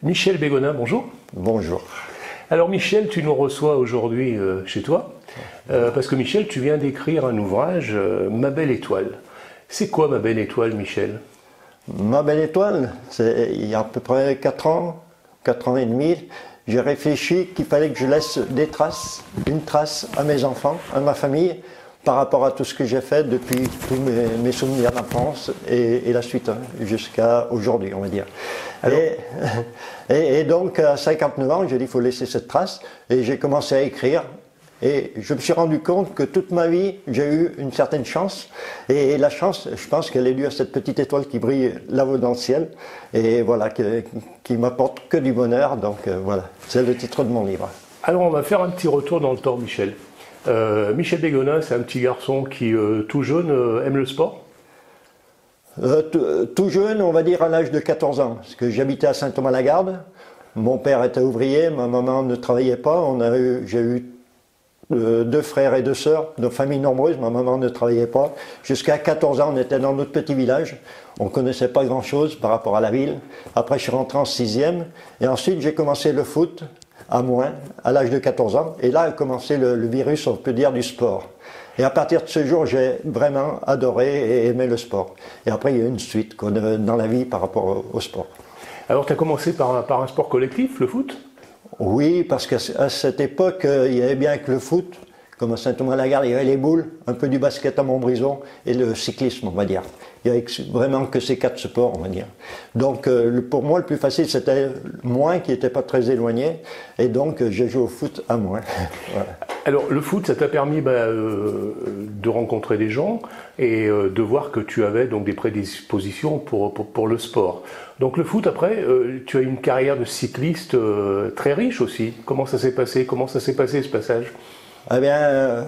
Michel Bégonin, bonjour. Bonjour. Alors Michel, tu nous reçois aujourd'hui chez toi, parce que Michel, tu viens d'écrire un ouvrage, Ma belle étoile. C'est quoi Ma belle étoile, Michel? Ma belle étoile, c'est il y a à peu près 4 ans et demi, j'ai réfléchi qu'il fallait que je laisse des traces, une trace à mes enfants, à ma famille, par rapport à tout ce que j'ai fait depuis tous mes souvenirs d'enfance et la suite, jusqu'à aujourd'hui, on va dire. Et donc, à 59 ans, j'ai dit qu'il faut laisser cette trace, et j'ai commencé à écrire. Et je me suis rendu compte que toute ma vie, j'ai eu une certaine chance. Et la chance, je pense qu'elle est due à cette petite étoile qui brille là-haut dans le ciel. Et voilà, qui m'apporte que du bonheur. Donc voilà, c'est le titre de mon livre. Alors on va faire un petit retour dans le temps, Michel. Michel Bégonin, c'est un petit garçon qui, tout jeune, aime le sport. Tout jeune, on va dire à l'âge de 14 ans. Parce que j'habitais à Saint-Thomas-la-Garde. Mon père était ouvrier, ma maman ne travaillait pas. J'ai eu 2 frères et 2 sœurs, de famille nombreuse, ma maman ne travaillait pas. Jusqu'à 14 ans, on était dans notre petit village. On ne connaissait pas grand-chose par rapport à la ville. Après, je suis rentré en 6e. Et ensuite, j'ai commencé le foot à Moins, à l'âge de 14 ans. Et là a commencé le virus, on peut dire, du sport. Et à partir de ce jour, j'ai vraiment adoré et aimé le sport. Et après, il y a eu une suite dans la vie par rapport au sport. Alors, tu as commencé par un sport collectif, le foot? Oui, parce qu'à cette époque, il y avait bien que le foot, comme à Saint-Thomas-la-Garde, il y avait les boules, un peu du basket à Montbrison et le cyclisme, on va dire. Il n'y avait vraiment que ces 4 sports, on va dire. Donc, pour moi, le plus facile, c'était Moins, qui n'était pas très éloigné. Et donc, j'ai joué au foot à Moins. Voilà. Alors, le foot, ça t'a permis de rencontrer des gens et de voir que tu avais donc des prédispositions pour le sport. Donc, le foot, après, tu as une carrière de cycliste très riche aussi. Comment ça s'est passé? Comment ça s'est passé, ce passage? Eh bien,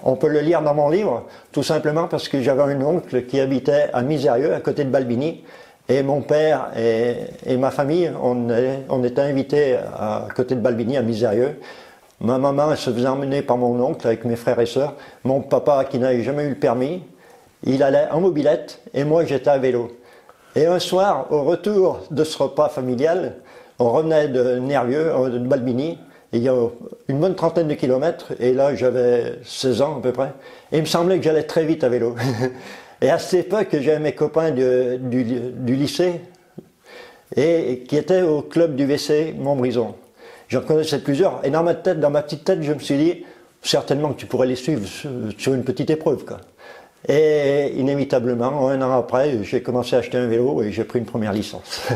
on peut le lire dans mon livre, tout simplement parce que j'avais un oncle qui habitait à Misérieux, à côté de Balbigny, et mon père et ma famille, on était invités à côté de Balbigny, à Misérieux. Ma maman, elle se faisait emmener par mon oncle avec mes frères et sœurs. Mon papa, qui n'avait jamais eu le permis, il allait en mobilette, et moi j'étais à vélo. Et un soir, au retour de ce repas familial, on revenait de Nervieux, de Balbigny, il y a une bonne trentaine de kilomètres, et là j'avais 16 ans à peu près, et il me semblait que j'allais très vite à vélo. Et à cette époque, j'avais mes copains du lycée, et qui étaient au club du WC Montbrison. J'en connaissais plusieurs, et dans ma petite tête, je me suis dit, certainement que tu pourrais les suivre sur une petite épreuve, quoi. Et inévitablement, 1 an après, j'ai commencé à acheter un vélo, et j'ai pris une première licence.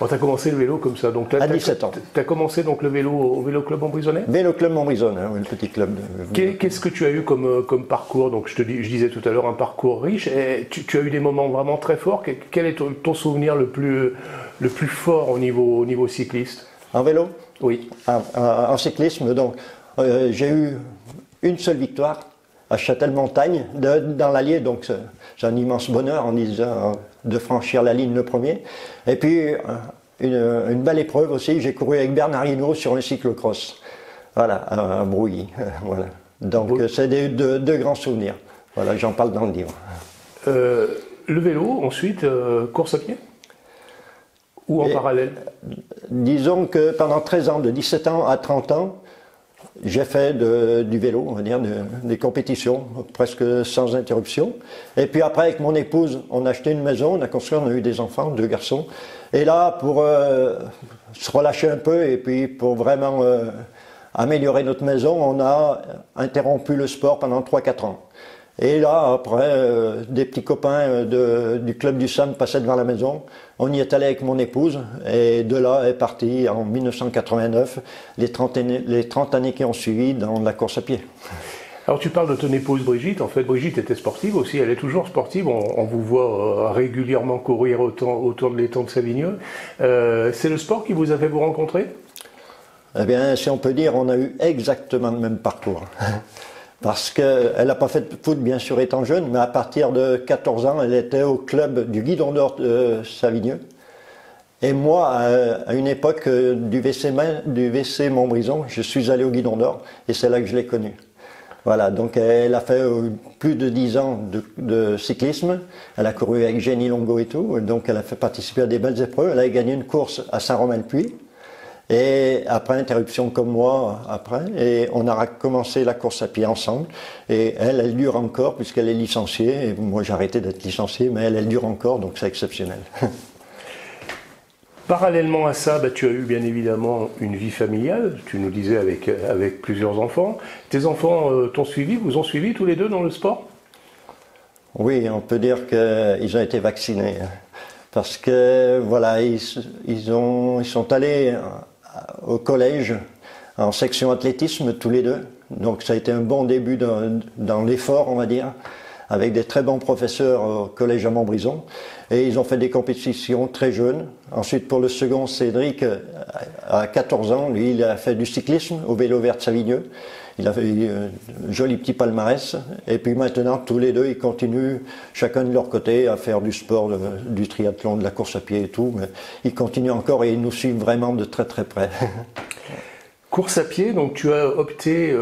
Bon, tu as commencé le vélo comme ça, donc là, à 17 ans. Tu as commencé donc le vélo au Vélo Club Montbrisonnais? Vélo Club Montbrison, hein, le petit club. Qu'est-ce que tu as eu comme parcours? Donc je disais tout à l'heure un parcours riche. Et tu as eu des moments vraiment très forts. Quel est ton souvenir le plus fort au niveau cycliste? En vélo? Oui. En cyclisme, donc j'ai eu une seule victoire à Châtel-Montagne, dans l'Allier, donc c'est un immense bonheur en disant de franchir la ligne le premier. Et puis une belle épreuve aussi, j'ai couru avec Bernard Hinault sur un cyclocross, voilà, à Brouilly, voilà. Donc c'est deux grands souvenirs, voilà, j'en parle dans le livre. Le vélo, ensuite, course à pied? Ou en parallèle? Disons que pendant 13 ans, de 17 ans à 30 ans, j'ai fait du vélo, on va dire, des compétitions, presque sans interruption. Et puis après, avec mon épouse, on a acheté une maison, on a construit, on a eu des enfants, 2 garçons. Et là, pour se relâcher un peu et puis pour vraiment améliorer notre maison, on a interrompu le sport pendant 3-4 ans. Et là, après, des petits copains du club du SAM passaient devant la maison. On y est allé avec mon épouse et de là est parti en 1989 les 30 années qui ont suivi dans la course à pied. Alors tu parles de ton épouse Brigitte. En fait, Brigitte était sportive aussi. Elle est toujours sportive. On vous voit régulièrement courir autour de l'étang de Savigneux. C'est le sport qui vous a fait vous rencontrer? Eh bien, si on peut dire, on a eu exactement le même parcours. Parce qu'elle n'a pas fait de foot, bien sûr, étant jeune, mais à partir de 14 ans, elle était au club du Guidon d'Or de Savigneux. Et moi, à une époque du WC Montbrison, je suis allé au Guidon d'Or et c'est là que je l'ai connue. Voilà, donc elle a fait plus de 10 ans de cyclisme. Elle a couru avec Jenny Longo et tout, donc elle a fait participer à des belles épreuves. Elle a gagné une course à Saint-Romain-le-Puy. Et après, interruption comme moi, après, et on a recommencé la course à pied ensemble. Et elle dure encore puisqu'elle est licenciée. Et moi, j'ai arrêté d'être licencié, mais elle dure encore, donc c'est exceptionnel. Parallèlement à ça, tu as eu bien évidemment une vie familiale, tu nous disais avec plusieurs enfants. Tes enfants t'ont suivi, vous ont suivi tous les deux dans le sport? Oui, on peut dire qu'ils ont été vaccinés. Parce que voilà, ils sont allés au collège en section athlétisme tous les deux. Donc ça a été un bon début dans l'effort, on va dire, avec des très bons professeurs au collège à Montbrison. Et ils ont fait des compétitions très jeunes. Ensuite, pour le second, Cédric, à 14 ans, lui, il a fait du cyclisme au vélo vert de Savigneux. Il a fait un joli petit palmarès. Et puis maintenant, tous les deux, ils continuent, chacun de leur côté, à faire du sport, du triathlon, de la course à pied et tout. Mais ils continuent encore et ils nous suivent vraiment de très très près. Course à pied, donc tu as opté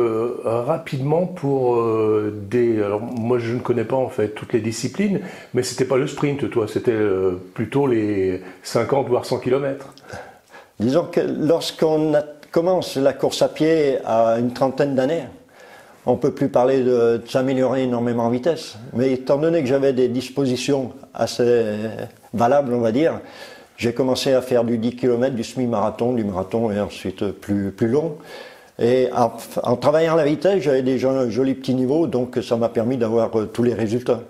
rapidement pour Alors moi je ne connais pas en fait toutes les disciplines, mais c'était pas le sprint toi, c'était plutôt les 50 voire 100 km. Disons que lorsqu'on commence la course à pied à une trentaine d'années, on ne peut plus parler de s'améliorer énormément en vitesse. Mais étant donné que j'avais des dispositions assez valables, on va dire, j'ai commencé à faire du 10 km, du semi-marathon, du marathon et ensuite plus long. Et en travaillant la vitesse, j'avais déjà un joli petit niveau, donc ça m'a permis d'avoir tous les résultats.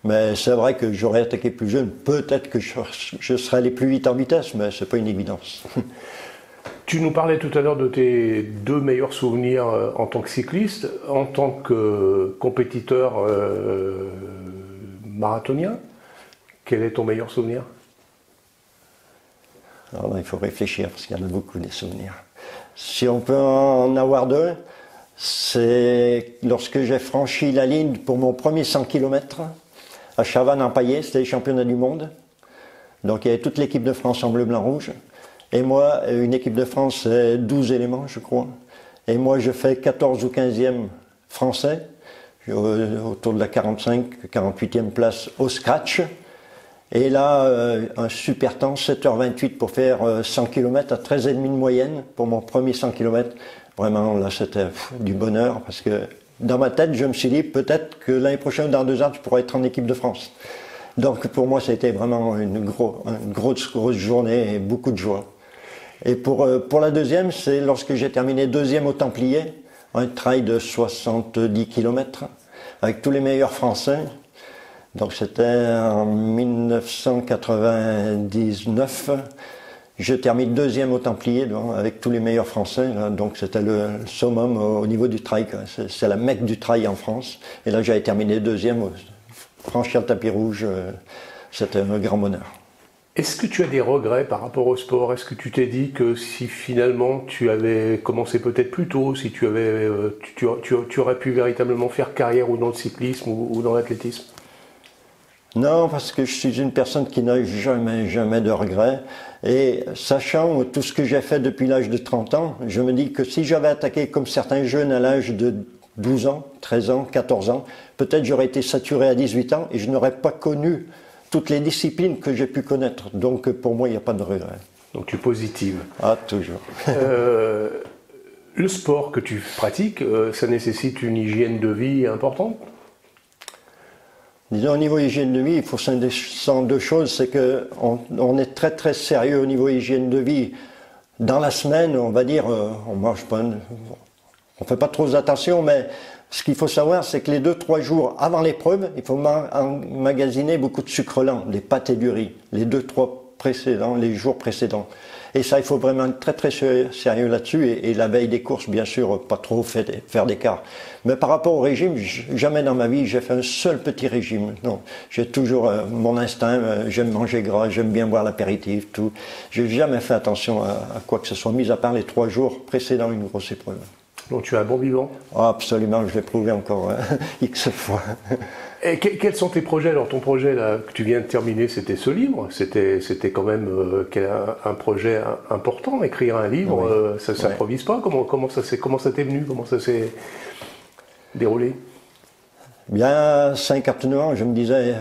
Mais c'est vrai que j'aurais attaqué plus jeune, peut-être que je serais allé plus vite en vitesse, mais c'est pas une évidence. Tu nous parlais tout à l'heure de tes deux meilleurs souvenirs en tant que cycliste, en tant que compétiteur marathonien. Quel est ton meilleur souvenir ? Alors là, il faut réfléchir parce qu'il y en a beaucoup des souvenirs. Si on peut en avoir deux, c'est lorsque j'ai franchi la ligne pour mon premier 100 km à Chavannes-en-Paillé, c'était les championnats du monde. Donc il y avait toute l'équipe de France en bleu, blanc, rouge. Et moi, une équipe de France, c'est 12 éléments, je crois. Et moi, je fais 14 ou 15e français, autour de la 45, 48e place au scratch. Et là, un super temps, 7h28 pour faire 100 km à 13,5 de moyenne pour mon premier 100 km. Vraiment, là, c'était du bonheur parce que dans ma tête, je me suis dit peut-être que l'année prochaine, dans 2 ans, je pourrais être en équipe de France. Donc pour moi, c'était vraiment une grosse journée et beaucoup de joie. Et pour la deuxième, c'est lorsque j'ai terminé deuxième au Templier, un trail de 70 km avec tous les meilleurs Français. Donc c'était en 1999. Je termine deuxième au Templier avec tous les meilleurs Français. Donc c'était le summum au niveau du trail. C'est la Mecque du trail en France. Et là j'avais terminé deuxième, franchir le tapis rouge. C'était un grand bonheur. Est-ce que tu as des regrets par rapport au sport? Est-ce que tu t'es dit que si finalement tu avais commencé peut-être plus tôt, si tu aurais pu véritablement faire carrière ou dans le cyclisme ou dans l'athlétisme? Non, parce que je suis une personne qui n'a jamais de regrets. Et sachant tout ce que j'ai fait depuis l'âge de 30 ans, je me dis que si j'avais attaqué comme certains jeunes à l'âge de 12 ans, 13 ans, 14 ans, peut-être j'aurais été saturé à 18 ans et je n'aurais pas connu toutes les disciplines que j'ai pu connaître. Donc pour moi, il n'y a pas de regret. Donc tu es positive. Ah, toujours. Le sport que tu pratiques, ça nécessite une hygiène de vie importante? Disons, au niveau hygiène de vie, il faut s'en deux choses. C'est qu'on est très très sérieux au niveau hygiène de vie. Dans la semaine, on va dire, on mange pas, on fait pas trop attention, mais ce qu'il faut savoir, c'est que les 2-3 jours avant l'épreuve, il faut emmagasiner beaucoup de sucre lent, des pâtes et du riz, les 2-3 les jours précédents. Et ça, il faut vraiment être très très sérieux là-dessus. Et la veille des courses, bien sûr, pas trop faire d'écart. Mais par rapport au régime, jamais dans ma vie, j'ai fait un seul petit régime. Non, j'ai toujours mon instinct, j'aime manger gras, j'aime bien boire l'apéritif, tout. J'ai jamais fait attention à quoi que ce soit, mis à part les 3 jours précédant une grosse épreuve. Donc tu es un bon vivant. Oh, absolument, je l'ai prouvé encore X fois. Et quels sont tes projets? Alors ton projet là, que tu viens de terminer, c'était ce livre. C'était quand même un projet important. Écrire un livre, oui. Ça ne s'improvise pas. Comment ça t'est venu? Comment ça s'est déroulé? Bien, 5 ans, je me disais,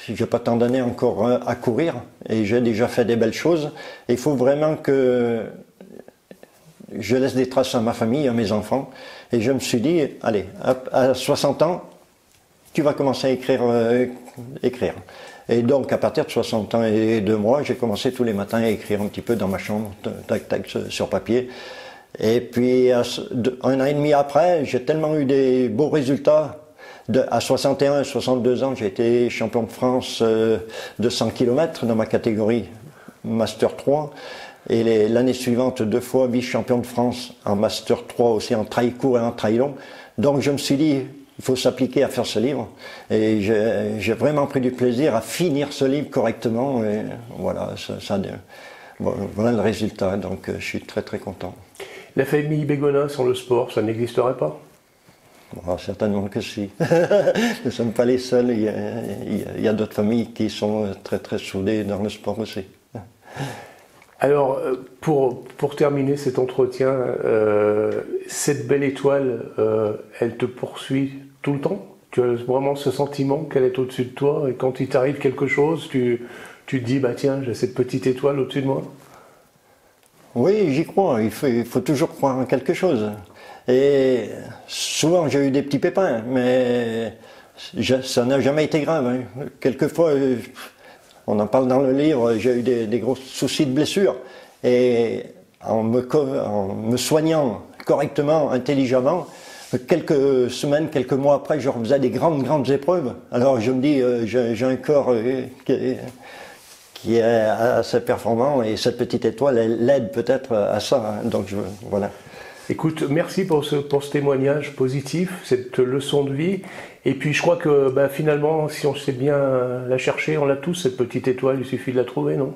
j'ai pas tant d'années encore à courir et j'ai déjà fait des belles choses. Il faut vraiment que je laisse des traces à ma famille, à mes enfants. Et je me suis dit, allez, à 60 ans, tu vas commencer à écrire. Et donc, à partir de 60 ans et 2 mois, j'ai commencé tous les matins à écrire un petit peu dans ma chambre, tac, tac, sur papier. Et puis, 1 an et demi après, j'ai tellement eu des beaux résultats. À 61 et 62 ans, j'ai été champion de France de 100 km dans ma catégorie Master 3. Et l'année suivante, 2 fois vice-champion de France en Master 3 aussi, en trail court et en trail long. Donc, je me suis dit, il faut s'appliquer à faire ce livre. Et j'ai vraiment pris du plaisir à finir ce livre correctement. Et voilà, voilà le résultat. Donc, je suis très, très content. La famille Bégonin sans le sport, ça n'existerait pas? Bon, certainement que si. Nous ne sommes pas les seuls. Il y a d'autres familles qui sont très, très soudées dans le sport aussi. Alors, pour terminer cet entretien, cette belle étoile, elle te poursuit tout le temps? Tu as vraiment ce sentiment qu'elle est au-dessus de toi et quand il t'arrive quelque chose, tu te dis, bah tiens, j'ai cette petite étoile au-dessus de moi? Oui, j'y crois. Il faut toujours croire en quelque chose. Et souvent, j'ai eu des petits pépins, mais ça n'a jamais été grave. Hein. Quelquefois, on en parle dans le livre, j'ai eu des gros soucis de blessures. Et en me soignant correctement, intelligemment, quelques semaines, quelques mois après, je refaisais des grandes épreuves. Alors je me dis, j'ai un corps qui est assez performant et cette petite étoile, elle l'aide peut-être à ça. Hein. Donc voilà. Écoute, merci pour ce témoignage positif, cette leçon de vie. Et puis je crois que finalement, si on sait bien la chercher, on l'a tous, cette petite étoile, il suffit de la trouver, non?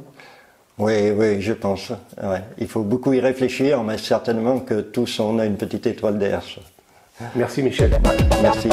Oui, je pense. Ouais. Il faut beaucoup y réfléchir, mais certainement que tous on a une petite étoile derrière. Merci Michel. Merci.